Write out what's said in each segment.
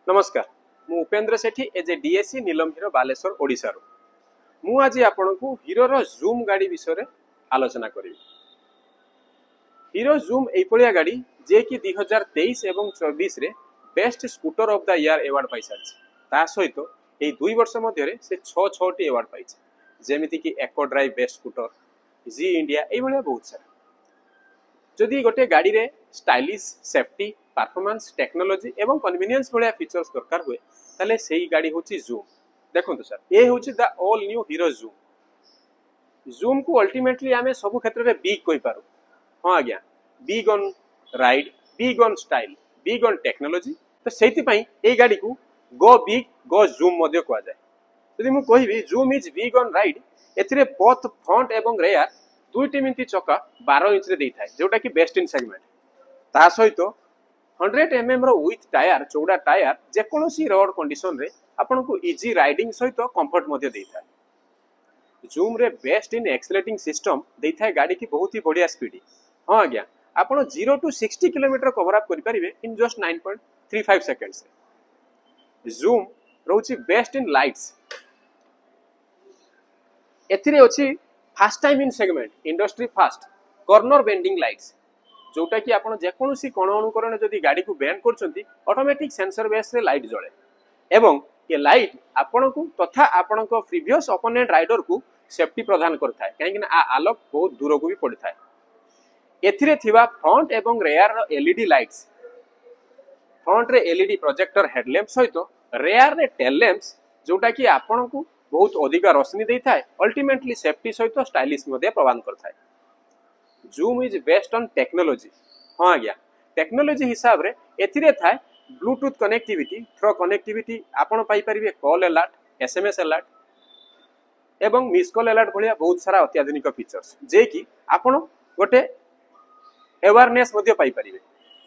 नमस्कार मु Upendra Sethi as a DSC नीलमहिर बालेश्वर ओडिशा रो मु आज आपण को हीरो रो जूम गाड़ी विषय रे आलोचना करी। हीरो जूम एपलिया गाड़ी जे कि 2023 एवं 24 रे best scooter of the year award पाई सारछि। ता सहित ए 2 वर्ष मध्ये रे से 6 टी अवार्ड पाइछि, जेमिति कि एको ड्राइव बेस्ट स्कूटर, जी इंडिया ए भलिया बहुत सारा। जदि गोटे गाड़ी रे स्टाइलिश, सेफ्टी, परफॉर्मेंस, टेक्नोलॉजी एवं कन्वीनियंस भलिया फीचर्स दरकार हुए ताले सेही गाड़ी होची जूम। देखंतु सर, ए होची the all new hero zoom. Zoom को अल्टीमेटली आमे सब क्षेत्र रे बिग कहि पारू। हां आज्ञा, big on ride, big on style, big on technology. तो सेति पई ए गाड़ी को गो बिग गो जूम मध्ये कोआ जाय। यदि मु कहिबी Xoom is big on ride, एथिरे बोथ फ्रंट एवं रेयर दुईटी मिंती चका 12 इंच रे देई थाए, जोटा कि बेस्ट इन सेगमेंट। ता सहित 100 mm रो विथ टायर, चौड़ा टायर, जे कोनोसी रोड कंडीशन रे आपन को इजी राइडिंग सहित कंफर्ट मध्ये देई थाए। जूम रे बेस्ट इन एक्सेलरेटिंग सिस्टम देई थाए गाड़ी की बहुत ही बढ़िया स्पीड। हां आज्ञा, आपन 0 टू 60 किलोमीटर कवर अप करि परिबे इन जस्ट 9.35 सेकंड्स। जूम रोची बेस्ट इन लाइट्स। एथिरे अछि first time in segment, industry first corner bending lights, जोटा कि आपन जे कोनोसी कोण अनुकरण जदि गाड़ी को बेंड करछंती ऑटोमेटिक सेंसर बेस रे लाइट जळे एवं ये लाइट आपन को तथा आपन को प्रीवियस ओपोनेंट राइडर को सेफ्टी प्रदान करथाय, काहेकि ना आलोक बहुत दूर को भी पड़थाय। एथिरे थिबा फ्रंट एवं रेयर रो एलईडी लाइट्स, फ्रंट रे एलईडी प्रोजेक्टर हेडलैम्प सहित रेयर रे टेल लैम्प्स, जोटा कि आपन को बहुत अधिक रोशनी देई थाए, अल्टीमेटली सेफ्टी सहित स्टाइलिश मध्ये प्रदान करथाय। Xoom is best on technology. हां आज्ञा, टेक्नोलॉजी हिसाब रे एथिरे थाए ब्लूटूथ कनेक्टिविटी, थ्रो कनेक्टिविटी, आपण पाई परिबे कॉल अलर्ट, एसएमएस अलर्ट एवं मिस कॉल अलर्ट भलिया बहुत सारा अत्याधुनिक फीचर्स, जे कि आपण गोटे अवेयरनेस मध्ये पाई परिबे।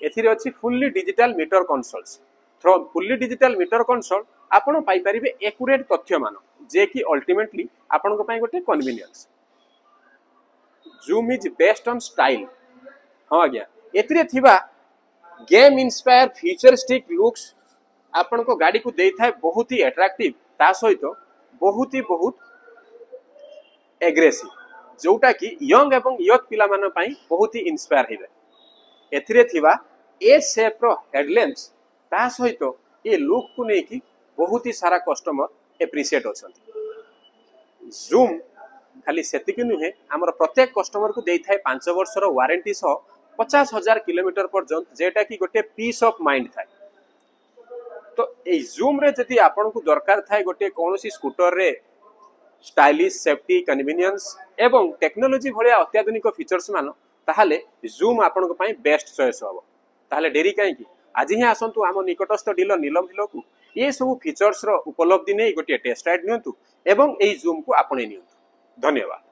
एथिरे अछि fully digital meter consoles. Through fully digital meter console आपण पाई परिबे एक्यूरेट तथ्य मान, जे कि अल्टीमेटली आपण को पाई गोटे convenience. Zoom is best on style. हाँ आज्ञा, एथिरे थिबा गेम इंस्पायर फ्यूचरिस्टिक लुक्स आपन को गाड़ी को देई थाए बहुत ही अट्रैक्टिव, ता सहित बहुत एग्रेसिव, जोटा कि यंग एवं यथ पिला मान पई बहुत ही इंस्पायर हेबे। एथिरे थिबा ए शेप रो हेडलैम्प्स, ता सहित ये लुक को नै कि बहुत ही सारा कस्टमर एप्रिशिएट होछन। जूम खाली सेतिक नुहे, आमर प्रत्येक कस्टमर को देई थाए 5 वर्ष रो वारंटी सह 50,000 किलोमीटर पर्यंत, जेटा कि गोटे पीस ऑफ माइंड थाए। तो ए जूम रे जदि आपन को दरकार थाए गोटे कोनोसी स्कूटर रे स्टाइलिश, सेफ्टी, कन्वीनियंस एवं टेक्नोलॉजी भलिया अत्याधुनिक फीचर्स मान, ताहाले जूम आपन को पई बेस्ट चॉइस होबो। ताहाले देरी काहे कि आज ही आसंतु आम निकटस्थ डीलर नीलम हिल को ये सब फीचर्स रो उपलब्धि नै गोटे टेस्ट राइड नियंतु एवं ए जूम को आपणे नियंतु। धन्यवाद।